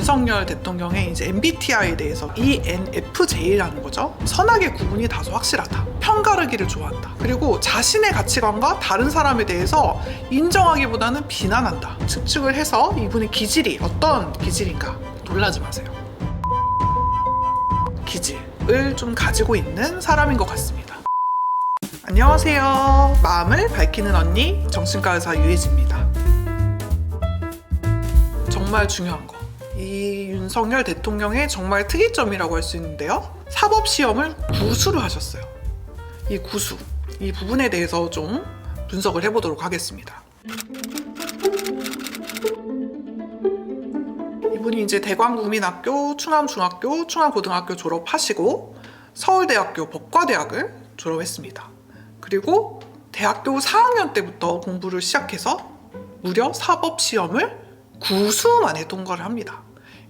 윤석열 대통령의 이제 MBTI에 대해서 ENFJ라는 거죠. 선악의 구분이 다소 확실하다. 편가르기를 좋아한다. 그리고 자신의 가치관과 다른 사람에 대해서 인정하기보다는 비난한다. 측측을 해서 이분의 기질이 어떤 기질인가 놀라지 마세요. 기질을 좀 가지고 있는 사람인 것 같습니다. 안녕하세요. 마음을 밝히는 언니 정신과 의사 유혜지입니다. 정말 중요한 거. 이 윤석열 대통령의 정말 특이점이라고 할 수 있는데요. 사법시험을 구수로 하셨어요. 이 구수, 이 부분에 대해서 좀 분석을 해보도록 하겠습니다. 이분이 이제 대광국민학교, 충암중학교, 충암고등학교 졸업하시고 서울대학교 법과대학을 졸업했습니다. 그리고 대학교 4학년 때부터 공부를 시작해서 무려 사법시험을 구수 만에 통과를 합니다.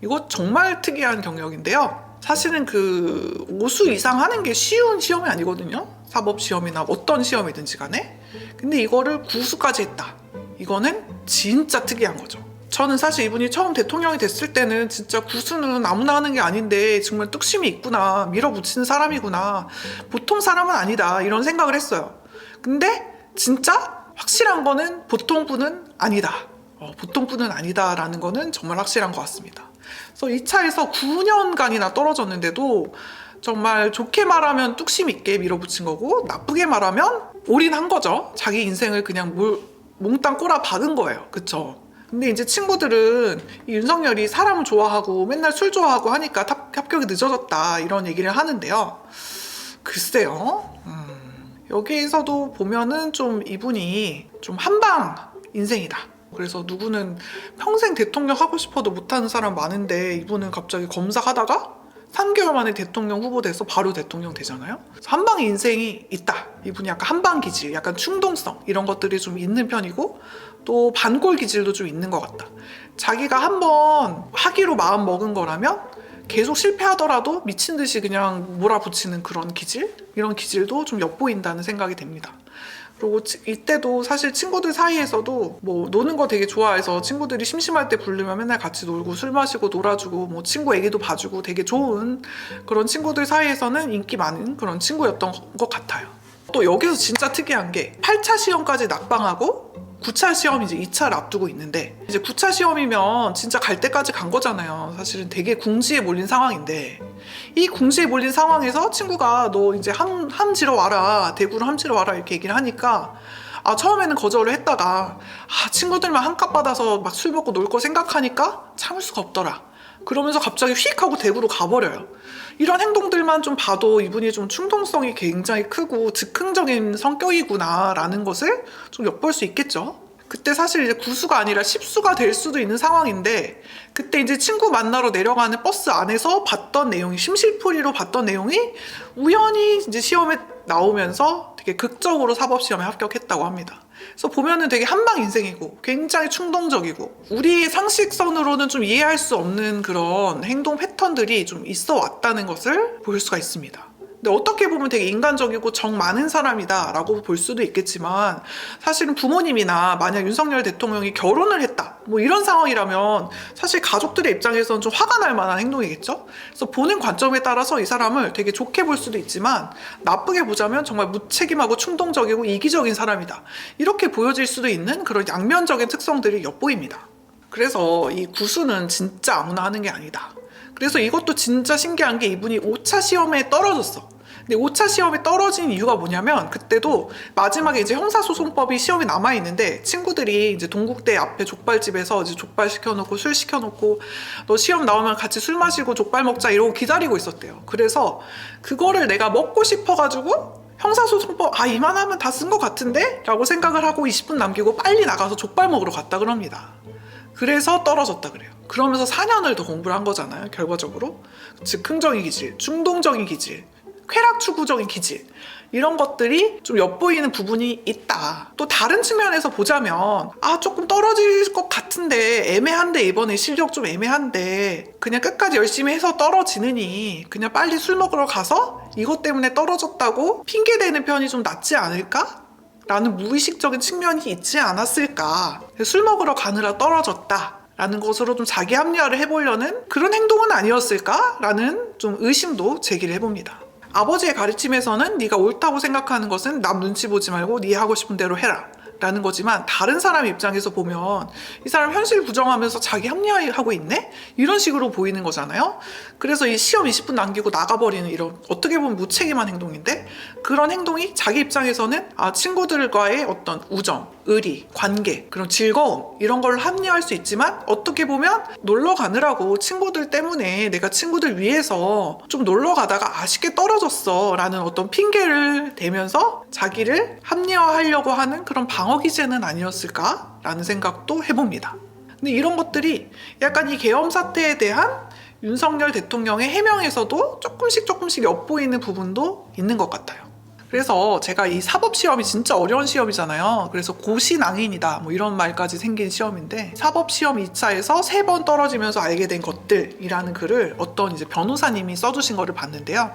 이거 정말 특이한 경력인데요. 사실은 그 5수 이상 하는 게 쉬운 시험이 아니거든요. 사법시험이나 어떤 시험이든지 간에. 근데 이거를 구수까지 했다. 이거는 진짜 특이한 거죠. 저는 사실 이분이 처음 대통령이 됐을 때는 진짜 구수는 아무나 하는 게 아닌데 정말 뚝심이 있구나, 밀어붙이는 사람이구나, 보통 사람은 아니다, 이런 생각을 했어요. 근데 진짜 확실한 거는 보통 분은 아니다. 보통 분은 아니다라는 거는 정말 확실한 것 같습니다. 그래서 2차에서 9년간이나 떨어졌는데도 정말 좋게 말하면 뚝심 있게 밀어붙인 거고, 나쁘게 말하면 올인한 거죠. 자기 인생을 그냥 몽땅 꼬라 박은 거예요. 그쵸? 근데 이제 친구들은 이 윤석열이 사람을 좋아하고 맨날 술 좋아하고 하니까 합격이 늦어졌다, 이런 얘기를 하는데요. 글쎄요. 여기에서도 보면은 좀 이분이 좀 한방 인생이다. 그래서 누구는 평생 대통령 하고 싶어도 못하는 사람 많은데 이분은 갑자기 검사하다가 3개월 만에 대통령 후보 돼서 바로 대통령 되잖아요. 한방 인생이 있다. 이분이 약간 한방 기질, 약간 충동성, 이런 것들이 좀 있는 편이고, 또 반골 기질도 좀 있는 것 같다. 자기가 한번 하기로 마음 먹은 거라면 계속 실패하더라도 미친 듯이 그냥 몰아붙이는 그런 기질? 이런 기질도 좀 엿보인다는 생각이 됩니다. 그리고 이때도 사실 친구들 사이에서도 뭐 노는 거 되게 좋아해서 친구들이 심심할 때 부르면 맨날 같이 놀고 술 마시고 놀아주고 뭐 친구 애기도 봐주고 되게 좋은 그런 친구들 사이에서는 인기 많은 그런 친구였던 것 같아요. 또 여기서 진짜 특이한 게 8차 시험까지 낙방하고 9차 시험 이제 2차를 앞두고 있는데, 이제 9차 시험이면 진짜 갈 때까지 간 거잖아요. 사실은 되게 궁지에 몰린 상황인데, 이 궁지에 몰린 상황에서 친구가 너 이제 함 지러 와라, 대구로 함 지러 와라, 이렇게 얘기를 하니까 처음에는 거절을 했다가 친구들만 한값 받아서 막 술 먹고 놀 거 생각하니까 참을 수가 없더라. 그러면서 갑자기 휙 하고 대구로 가버려요. 이런 행동들만 좀 봐도 이분이 좀 충동성이 굉장히 크고 즉흥적인 성격이구나 라는 것을 좀 엿볼 수 있겠죠. 그때 사실 이제 9수가 아니라 10수가 될 수도 있는 상황인데, 그때 이제 친구 만나러 내려가는 버스 안에서 봤던 내용이, 심실풀이로 봤던 내용이 우연히 이제 시험에 나오면서 되게 극적으로 사법시험에 합격했다고 합니다. 그래서 보면은 되게 한방 인생이고 굉장히 충동적이고 우리의 상식선으로는 좀 이해할 수 없는 그런 행동 패턴들이 좀 있어 왔다는 것을 볼 수가 있습니다. 근데 어떻게 보면 되게 인간적이고 정 많은 사람이다 라고 볼 수도 있겠지만, 사실은 부모님이나 만약 윤석열 대통령이 결혼을 했다 뭐 이런 상황이라면 사실 가족들의 입장에서는 좀 화가 날 만한 행동이겠죠. 그래서 보는 관점에 따라서 이 사람을 되게 좋게 볼 수도 있지만, 나쁘게 보자면 정말 무책임하고 충동적이고 이기적인 사람이다, 이렇게 보여질 수도 있는 그런 양면적인 특성들이 엿보입니다. 그래서 이 구수는 진짜 아무나 하는 게 아니다. 그래서 이것도 진짜 신기한 게, 이분이 5차 시험에 떨어졌어. 근데 5차 시험에 떨어진 이유가 뭐냐면, 그때도 마지막에 이제 형사소송법이 시험이 남아있는데 친구들이 이제 동국대 앞에 족발집에서 이제 족발 시켜놓고 술 시켜놓고 너 시험 나오면 같이 술 마시고 족발 먹자 이러고 기다리고 있었대요. 그래서 그거를 내가 먹고 싶어가지고 형사소송법 이만하면 다 쓴 것 같은데? 라고 생각을 하고 20분 남기고 빨리 나가서 족발 먹으러 갔다 그럽니다. 그래서 떨어졌다 그래요. 그러면서 4년을 더 공부를 한 거잖아요, 결과적으로. 즉흥적인 기질, 충동적인 기질, 쾌락추구적인 기질, 이런 것들이 좀 엿보이는 부분이 있다. 또 다른 측면에서 보자면 조금 떨어질 것 같은데 애매한데, 이번에 실력 좀 애매한데 그냥 끝까지 열심히 해서 떨어지느니 그냥 빨리 술 먹으러 가서 이것 때문에 떨어졌다고 핑계대는 편이 좀 낫지 않을까? 라는 무의식적인 측면이 있지 않았을까. 술 먹으러 가느라 떨어졌다 라는 것으로 좀 자기 합리화를 해보려는 그런 행동은 아니었을까라는 좀 의심도 제기를 해봅니다. 아버지의 가르침에서는 네가 옳다고 생각하는 것은 남 눈치 보지 말고 네 하고 싶은 대로 해라 라는 거지만, 다른 사람 입장에서 보면 이 사람 현실 부정하면서 자기 합리화하고 있네? 이런 식으로 보이는 거잖아요. 그래서 이 시험 20분 남기고 나가버리는 이런 어떻게 보면 무책임한 행동인데, 그런 행동이 자기 입장에서는 친구들과의 어떤 우정, 의리, 관계, 그런 즐거움 이런 걸 합리화할 수 있지만, 어떻게 보면 놀러 가느라고 친구들 때문에 내가 친구들 위해서 좀 놀러 가다가 아쉽게 떨어졌어 라는 어떤 핑계를 대면서 자기를 합리화하려고 하는 그런 방어 기제는 아니었을까라는 생각도 해봅니다. 근데 이런 것들이 약간 이 계엄 사태에 대한 윤석열 대통령의 해명에서도 조금씩 엿보이는 부분도 있는 것 같아요. 그래서 제가 이 사법시험이 진짜 어려운 시험이잖아요. 그래서 고시낭인이다 뭐 이런 말까지 생긴 시험인데, 사법시험 2차에서 3번 떨어지면서 알게 된 것들이라는 글을 어떤 이제 변호사님이 써주신 거를 봤는데요.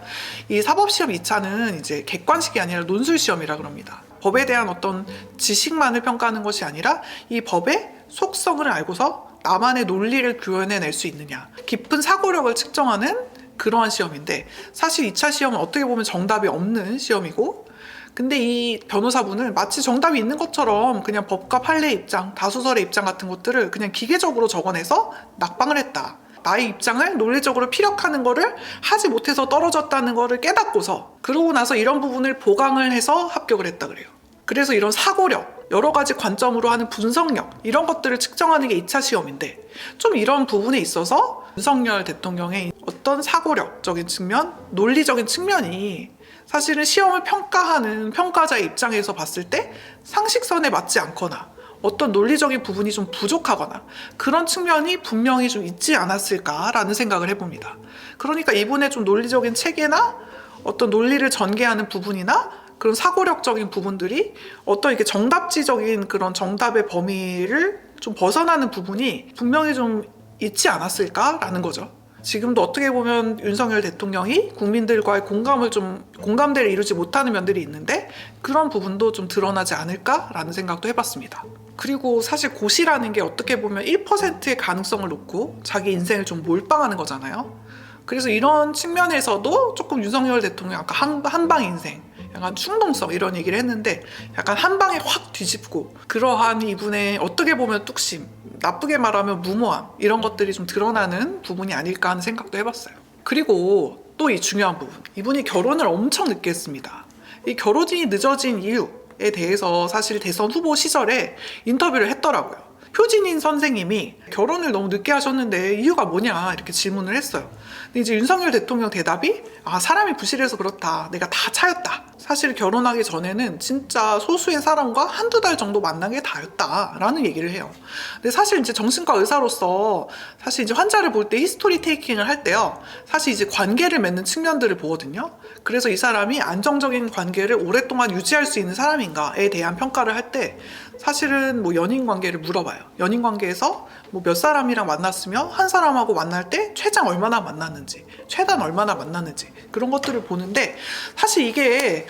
이 사법시험 2차는 이제 객관식이 아니라 논술시험이라 그럽니다. 법에 대한 어떤 지식만을 평가하는 것이 아니라 이 법의 속성을 알고서 나만의 논리를 구현해낼 수 있느냐, 깊은 사고력을 측정하는 그러한 시험인데, 사실 2차 시험은 어떻게 보면 정답이 없는 시험이고, 근데 이 변호사분은 마치 정답이 있는 것처럼 그냥 법과 판례 입장, 다수설의 입장 같은 것들을 그냥 기계적으로 적어내서 낙방을 했다. 나의 입장을 논리적으로 피력하는 거를 하지 못해서 떨어졌다는 거를 깨닫고서, 그러고 나서 이런 부분을 보강을 해서 합격을 했다 그래요. 그래서 이런 사고력, 여러 가지 관점으로 하는 분석력, 이런 것들을 측정하는 게 2차 시험인데, 좀 이런 부분에 있어서 윤석열 대통령의 어떤 사고력적인 측면, 논리적인 측면이 사실은 시험을 평가하는 평가자의 입장에서 봤을 때 상식선에 맞지 않거나 어떤 논리적인 부분이 좀 부족하거나 그런 측면이 분명히 좀 있지 않았을까라는 생각을 해봅니다. 그러니까 이분의 좀 논리적인 체계나 어떤 논리를 전개하는 부분이나 그런 사고력적인 부분들이 어떤 이렇게 정답지적인 그런 정답의 범위를 좀 벗어나는 부분이 분명히 좀 있지 않았을까라는 거죠. 지금도 어떻게 보면 윤석열 대통령이 국민들과의 공감대를 이루지 못하는 면들이 있는데, 그런 부분도 좀 드러나지 않을까라는 생각도 해봤습니다. 그리고 사실 고시라는 게 어떻게 보면 1%의 가능성을 놓고 자기 인생을 좀 몰빵하는 거잖아요. 그래서 이런 측면에서도 조금 윤석열 대통령 아까 한방 인생, 약간 충동성 이런 얘기를 했는데, 약간 한 방에 확 뒤집고 그러한 이분의 어떻게 보면 뚝심, 나쁘게 말하면 무모함, 이런 것들이 좀 드러나는 부분이 아닐까 하는 생각도 해봤어요. 그리고 또 이 중요한 부분, 이분이 결혼을 엄청 늦게 했습니다. 이 결혼이 늦어진 이유에 대해서 사실 대선 후보 시절에 인터뷰를 했더라고요. 표진인 선생님이 결혼을 너무 늦게 하셨는데 이유가 뭐냐 이렇게 질문을 했어요. 근데 이제 윤석열 대통령 대답이 사람이 부실해서 그렇다. 내가 다 차였다. 사실 결혼하기 전에는 진짜 소수의 사람과 한두 달 정도 만난 게 다였다라는 얘기를 해요. 근데 사실 이제 정신과 의사로서 사실 이제 환자를 볼 때 히스토리 테이킹을 할 때요. 사실 이제 관계를 맺는 측면들을 보거든요. 그래서 이 사람이 안정적인 관계를 오랫동안 유지할 수 있는 사람인가에 대한 평가를 할 때 사실은 뭐 연인 관계를 물어봐요. 연인 관계에서 뭐 몇 사람이랑 만났으면 한 사람하고 만날 때 최장 얼마나 만났는지, 최단 얼마나 만났는지 그런 것들을 보는데, 사실 이게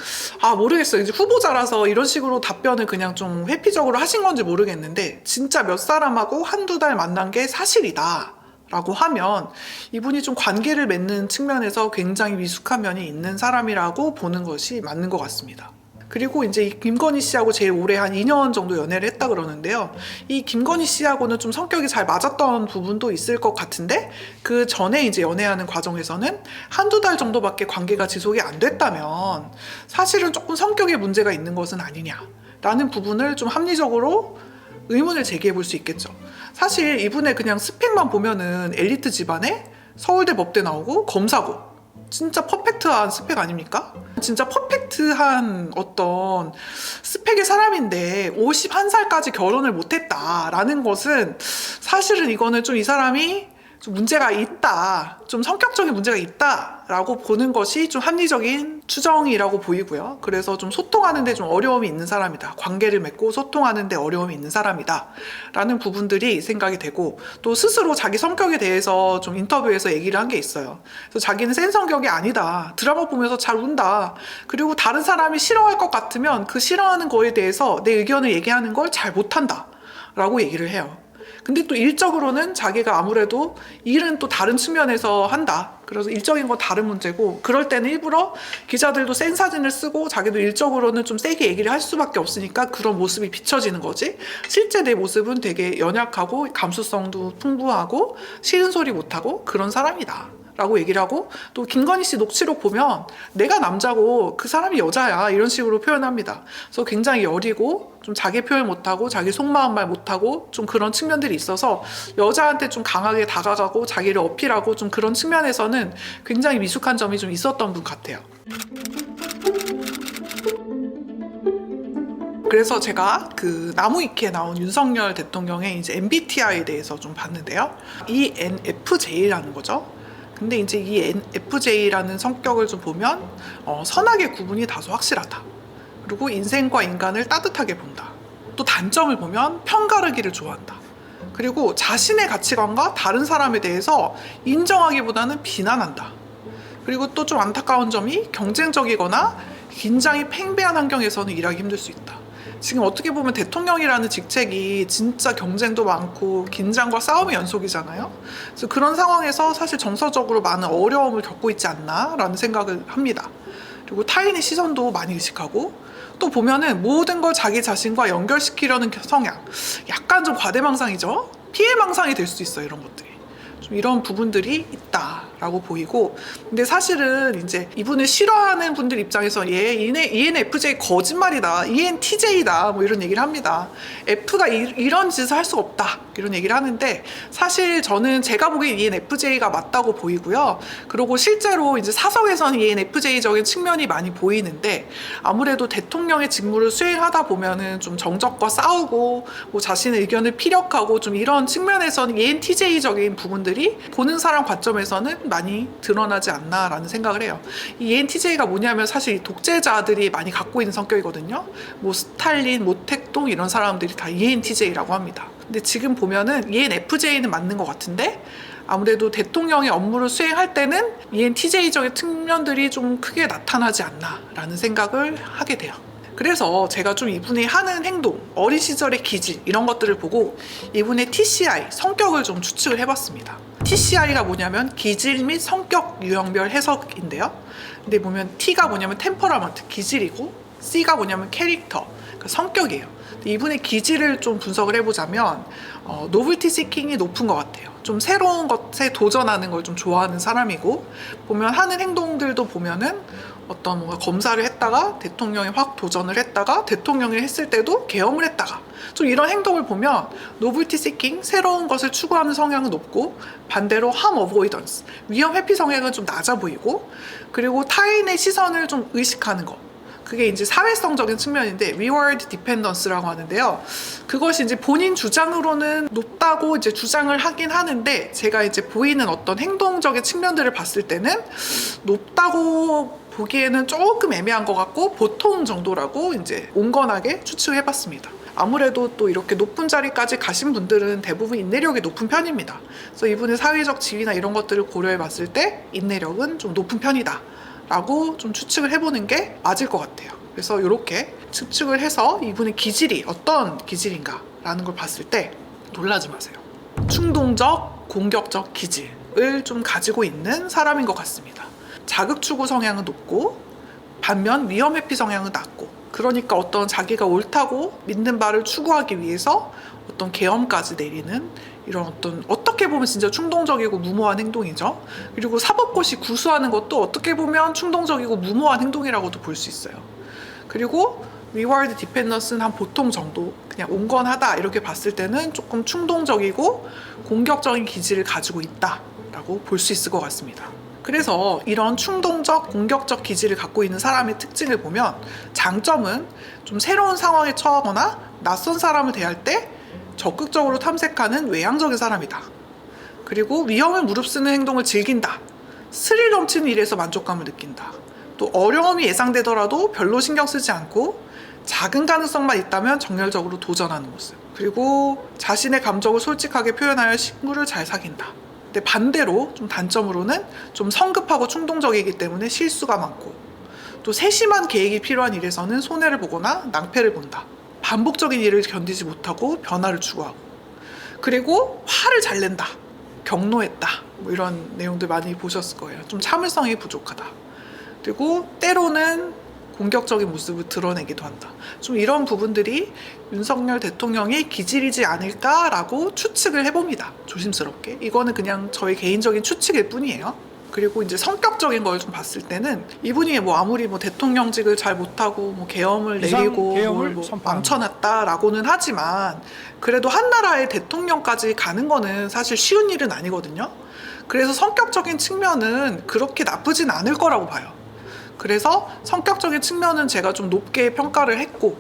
모르겠어요. 이제 후보자라서 이런 식으로 답변을 그냥 좀 회피적으로 하신 건지 모르겠는데, 진짜 몇 사람하고 한두 달 만난 게 사실이다 라고 하면 이분이 좀 관계를 맺는 측면에서 굉장히 미숙한 면이 있는 사람이라고 보는 것이 맞는 것 같습니다. 그리고 이제 이 김건희 씨하고 제일 오래 한 2년 정도 연애를 했다 그러는데요. 이 김건희 씨하고는 좀 성격이 잘 맞았던 부분도 있을 것 같은데, 그 전에 이제 연애하는 과정에서는 한두 달 정도밖에 관계가 지속이 안 됐다면 사실은 조금 성격에 문제가 있는 것은 아니냐라는 부분을 좀 합리적으로 의문을 제기해 볼 수 있겠죠. 사실 이분의 그냥 스펙만 보면은 엘리트 집안에 서울대 법대 나오고 검사고, 진짜 퍼펙트한 스펙 아닙니까? 진짜 퍼펙트한 어떤 스펙의 사람인데 51살까지 결혼을 못했다라는 것은 사실은 이거는 좀 이 사람이 좀 문제가 있다, 좀 성격적인 문제가 있다라고 보는 것이 좀 합리적인 추정이라고 보이고요. 그래서 좀 소통하는데 좀 어려움이 있는 사람이다, 관계를 맺고 소통하는데 어려움이 있는 사람이다 라는 부분들이 생각이 되고, 또 스스로 자기 성격에 대해서 좀 인터뷰에서 얘기를 한 게 있어요. 그래서 자기는 센 성격이 아니다, 드라마 보면서 잘 운다, 그리고 다른 사람이 싫어할 것 같으면 그 싫어하는 거에 대해서 내 의견을 얘기하는 걸 잘 못한다 라고 얘기를 해요. 근데 또 일적으로는 자기가 아무래도 일은 또 다른 측면에서 한다. 그래서 일적인 건 다른 문제고, 그럴 때는 일부러 기자들도 센 사진을 쓰고 자기도 일적으로는 좀 세게 얘기를 할 수밖에 없으니까 그런 모습이 비춰지는 거지. 실제 내 모습은 되게 연약하고 감수성도 풍부하고 싫은 소리 못하고 그런 사람이다 라고 얘기를 하고, 또 김건희 씨 녹취록 보면 내가 남자고 그 사람이 여자야 이런 식으로 표현합니다. 그래서 굉장히 여리고 좀 자기 표현 못하고 자기 속마음 말 못하고 좀 그런 측면들이 있어서 여자한테 좀 강하게 다가가고 자기를 어필하고 좀 그런 측면에서는 굉장히 미숙한 점이 좀 있었던 분 같아요. 그래서 제가 그 나무위키에 나온 윤석열 대통령의 이제 MBTI에 대해서 좀 봤는데요. ENFJ라는 거죠. 근데 이제 이 ENFJ라는 성격을 좀 보면 선악의 구분이 다소 확실하다. 그리고 인생과 인간을 따뜻하게 본다. 또 단점을 보면 편가르기를 좋아한다. 그리고 자신의 가치관과 다른 사람에 대해서 인정하기보다는 비난한다. 그리고 또 좀 안타까운 점이 경쟁적이거나 긴장이 팽배한 환경에서는 일하기 힘들 수 있다. 지금 어떻게 보면 대통령이라는 직책이 진짜 경쟁도 많고 긴장과 싸움의 연속이잖아요. 그래서 그런 상황에서 사실 정서적으로 많은 어려움을 겪고 있지 않나라는 생각을 합니다. 그리고 타인의 시선도 많이 의식하고, 또 보면은 모든 걸 자기 자신과 연결시키려는 성향, 약간 좀 과대망상이죠. 피해망상이 될 수 있어요, 이런 것들이. 좀 이런 부분들이 있다라고 보이고, 근데 사실은 이제 이분을 싫어하는 분들 입장에서 얘 ENFJ 거짓말이다, ENTJ다 뭐 이런 얘기를 합니다. F가 이런 짓을 할 수 없다 이런 얘기를 하는데, 사실 저는 제가 보기엔 ENFJ가 맞다고 보이고요. 그리고 실제로 이제 사석에서는 ENFJ적인 측면이 많이 보이는데, 아무래도 대통령의 직무를 수행하다 보면은 좀 정적과 싸우고 뭐 자신의 의견을 피력하고 좀 이런 측면에서는 ENTJ적인 부분들이 보는 사람 관점에서는 많이 드러나지 않나라는 생각을 해요. 이 ENTJ가 뭐냐면 사실 독재자들이 많이 갖고 있는 성격이거든요. 뭐 스탈린, 모택동 이런 사람들이 다 ENTJ라고 합니다. 근데 지금 보면은 ENFJ는 맞는 것 같은데, 아무래도 대통령의 업무를 수행할 때는 ENTJ적인 측면들이 좀 크게 나타나지 않나라는 생각을 하게 돼요. 그래서 제가 좀 이분이 하는 행동, 어린 시절의 기질 이런 것들을 보고 이분의 TCI, 성격을 좀 추측을 해봤습니다. TCI가 뭐냐면 기질 및 성격 유형별 해석인데요. 근데 보면 T가 뭐냐면 템퍼라먼트, 기질이고, C가 뭐냐면 캐릭터, 그러니까 성격이에요. 이분의 기질을 좀 분석을 해보자면 노블티 시킹이 높은 것 같아요. 좀 새로운 것에 도전하는 걸 좀 좋아하는 사람이고, 보면 하는 행동들도 보면은 어떤 뭔가 검사를 했다가 대통령에 확 도전을 했다가 대통령이 했을 때도 계엄을 했다가, 좀 이런 행동을 보면 노블티 시킹, 새로운 것을 추구하는 성향은 높고, 반대로 harm avoidance, 위험 회피 성향은 좀 낮아 보이고, 그리고 타인의 시선을 좀 의식하는 것, 그게 이제 사회성적인 측면인데 reward dependence라고 하는데요. 그것이 이제 본인 주장으로는 높다고 이제 주장을 하긴 하는데, 제가 이제 보이는 어떤 행동적인 측면들을 봤을 때는 높다고 보기에는 조금 애매한 것 같고 보통 정도라고 이제 온건하게 추측을 해봤습니다. 아무래도 또 이렇게 높은 자리까지 가신 분들은 대부분 인내력이 높은 편입니다. 그래서 이분의 사회적 지위나 이런 것들을 고려해 봤을 때 인내력은 좀 높은 편이다 라고 좀 추측을 해보는 게 맞을 것 같아요. 그래서 이렇게 추측을 해서 이분의 기질이 어떤 기질인가 라는 걸 봤을 때 놀라지 마세요. 충동적, 공격적 기질을 좀 가지고 있는 사람인 것 같습니다. 자극 추구 성향은 높고, 반면 위험 회피 성향은 낮고, 그러니까 어떤 자기가 옳다고 믿는 바를 추구하기 위해서 어떤 계엄까지 내리는 이런 어떻게 보면 진짜 충동적이고 무모한 행동이죠. 그리고 사법고시 구수하는 것도 어떻게 보면 충동적이고 무모한 행동이라고도 볼 수 있어요. 그리고 reward dependence는 한 보통 정도, 그냥 온건하다 이렇게 봤을 때는 조금 충동적이고 공격적인 기질을 가지고 있다라고 볼 수 있을 것 같습니다. 그래서 이런 충동적, 공격적 기질을 갖고 있는 사람의 특징을 보면, 장점은 좀 새로운 상황에 처하거나 낯선 사람을 대할 때 적극적으로 탐색하는 외향적인 사람이다. 그리고 위험을 무릅쓰는 행동을 즐긴다. 스릴 넘치는 일에서 만족감을 느낀다. 또 어려움이 예상되더라도 별로 신경 쓰지 않고 작은 가능성만 있다면 정열적으로 도전하는 모습. 그리고 자신의 감정을 솔직하게 표현하여 친구를 잘 사귄다. 근데 반대로 좀 단점으로는 좀 성급하고 충동적이기 때문에 실수가 많고, 또 세심한 계획이 필요한 일에서는 손해를 보거나 낭패를 본다. 반복적인 일을 견디지 못하고 변화를 추구하고, 그리고 화를 잘 낸다, 격노했다, 뭐 이런 내용들 많이 보셨을 거예요. 좀 참을성이 부족하다. 그리고 때로는 공격적인 모습을 드러내기도 한다. 좀 이런 부분들이 윤석열 대통령의 기질이지 않을까라고 추측을 해봅니다. 조심스럽게. 이거는 그냥 저희 개인적인 추측일 뿐이에요. 그리고 이제 성격적인 걸 좀 봤을 때는 이분이 뭐 아무리 뭐 대통령직을 잘 못하고 뭐 계엄을 내리고 뭐 망쳐놨다라고는 하지만 그래도 한 나라의 대통령까지 가는 거는 사실 쉬운 일은 아니거든요. 그래서 성격적인 측면은 그렇게 나쁘진 않을 거라고 봐요. 그래서 성격적인 측면은 제가 좀 높게 평가를 했고,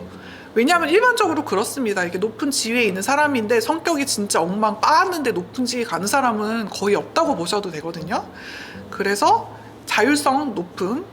왜냐하면 일반적으로 그렇습니다. 이렇게 높은 지위에 있는 사람인데 성격이 진짜 엉망 빠았는데 높은 지위에 가는 사람은 거의 없다고 보셔도 되거든요. 그래서 자율성 높음,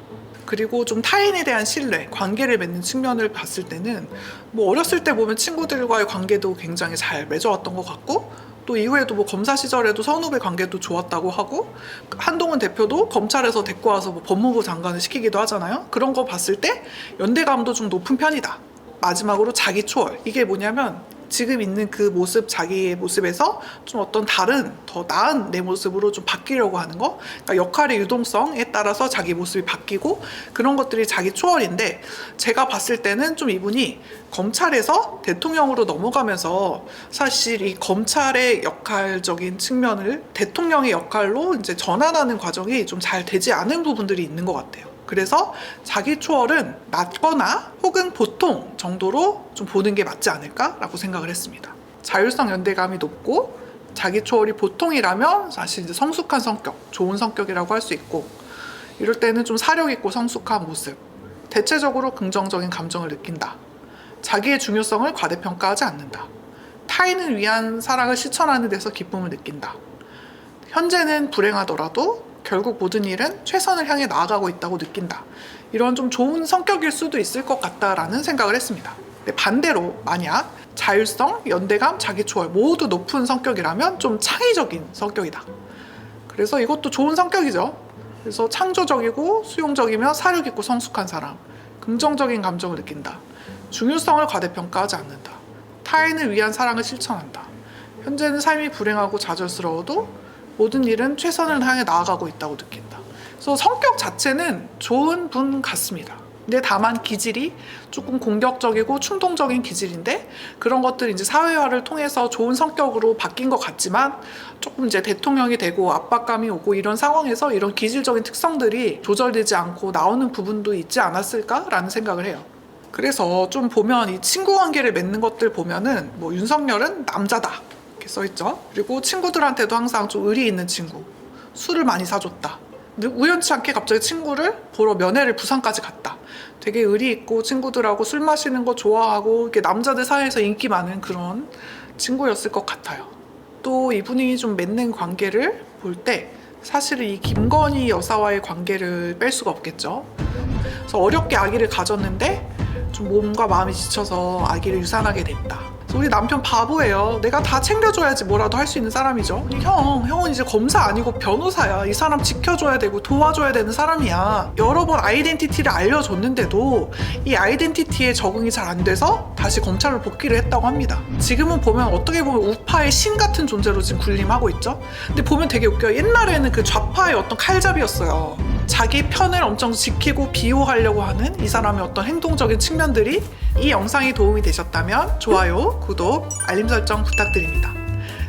그리고 좀 타인에 대한 신뢰, 관계를 맺는 측면을 봤을 때는 뭐 어렸을 때 보면 친구들과의 관계도 굉장히 잘 맺어왔던 것 같고, 또 이후에도 뭐 검사 시절에도 선후배 관계도 좋았다고 하고, 한동훈 대표도 검찰에서 데리고 와서 뭐 법무부 장관을 시키기도 하잖아요. 그런 거 봤을 때 연대감도 좀 높은 편이다. 마지막으로 자기 초월. 이게 뭐냐면 지금 있는 그 모습, 자기의 모습에서 좀 어떤 다른, 더 나은 내 모습으로 좀 바뀌려고 하는 거. 그러니까 역할의 유동성에 따라서 자기 모습이 바뀌고, 그런 것들이 자기 초월인데, 제가 봤을 때는 좀 이분이 검찰에서 대통령으로 넘어가면서 사실 이 검찰의 역할적인 측면을 대통령의 역할로 이제 전환하는 과정이 좀 잘 되지 않은 부분들이 있는 것 같아요. 그래서 자기 초월은 낮거나 혹은 보통 정도로 좀 보는 게 맞지 않을까라고 생각을 했습니다. 자율성 연대감이 높고 자기 초월이 보통이라면 사실 이제 성숙한 성격, 좋은 성격이라고 할 수 있고, 이럴 때는 좀 사력 있고 성숙한 모습, 대체적으로 긍정적인 감정을 느낀다. 자기의 중요성을 과대평가하지 않는다. 타인을 위한 사랑을 실천하는 데서 기쁨을 느낀다. 현재는 불행하더라도 결국 모든 일은 최선을 향해 나아가고 있다고 느낀다. 이런 좀 좋은 성격일 수도 있을 것 같다라는 생각을 했습니다. 근데 반대로 만약 자율성, 연대감, 자기초월 모두 높은 성격이라면 좀 창의적인 성격이다. 그래서 이것도 좋은 성격이죠. 그래서 창조적이고 수용적이며 사력 있고 성숙한 사람, 긍정적인 감정을 느낀다. 중요성을 과대평가하지 않는다. 타인을 위한 사랑을 실천한다. 현재는 삶이 불행하고 좌절스러워도 모든 일은 최선을 향해 나아가고 있다고 느낀다. 그래서 성격 자체는 좋은 분 같습니다. 근데 다만 기질이 조금 공격적이고 충동적인 기질인데, 그런 것들이 이제 사회화를 통해서 좋은 성격으로 바뀐 것 같지만, 조금 이제 대통령이 되고 압박감이 오고 이런 상황에서 이런 기질적인 특성들이 조절되지 않고 나오는 부분도 있지 않았을까라는 생각을 해요. 그래서 좀 보면 이 친구 관계를 맺는 것들 보면은 뭐 윤석열은 남자다 이렇게 써있죠. 그리고 친구들한테도 항상 좀 의리 있는 친구, 술을 많이 사줬다. 근데 우연치 않게 갑자기 친구를 보러 면회를 부산까지 갔다. 되게 의리 있고 친구들하고 술 마시는 거 좋아하고 이렇게 남자들 사이에서 인기 많은 그런 친구였을 것 같아요. 또 이분이 좀 맺는 관계를 볼 때 사실은 이 김건희 여사와의 관계를 뺄 수가 없겠죠. 그래서 어렵게 아기를 가졌는데 좀 몸과 마음이 지쳐서 아기를 유산하게 됐다. 우리 남편 바보예요. 내가 다 챙겨줘야지 뭐라도 할 수 있는 사람이죠. 형은 이제 검사 아니고 변호사야. 이 사람 지켜줘야 되고 도와줘야 되는 사람이야. 여러 번 아이덴티티를 알려줬는데도 이 아이덴티티에 적응이 잘 안 돼서 다시 검찰로 복귀를 했다고 합니다. 지금은 보면 어떻게 보면 우파의 신 같은 존재로 지금 군림하고 있죠. 근데 보면 되게 웃겨요. 옛날에는 그 좌파의 어떤 칼잡이였어요. 자기 편을 엄청 지키고 비호하려고 하는 이 사람의 어떤 행동적인 측면들이, 이 영상이 도움이 되셨다면 좋아요, 구독, 알림 설정 부탁드립니다.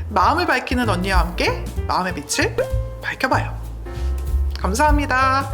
마음을 밝히는 언니와 함께 마음의 빛을 밝혀봐요. 감사합니다.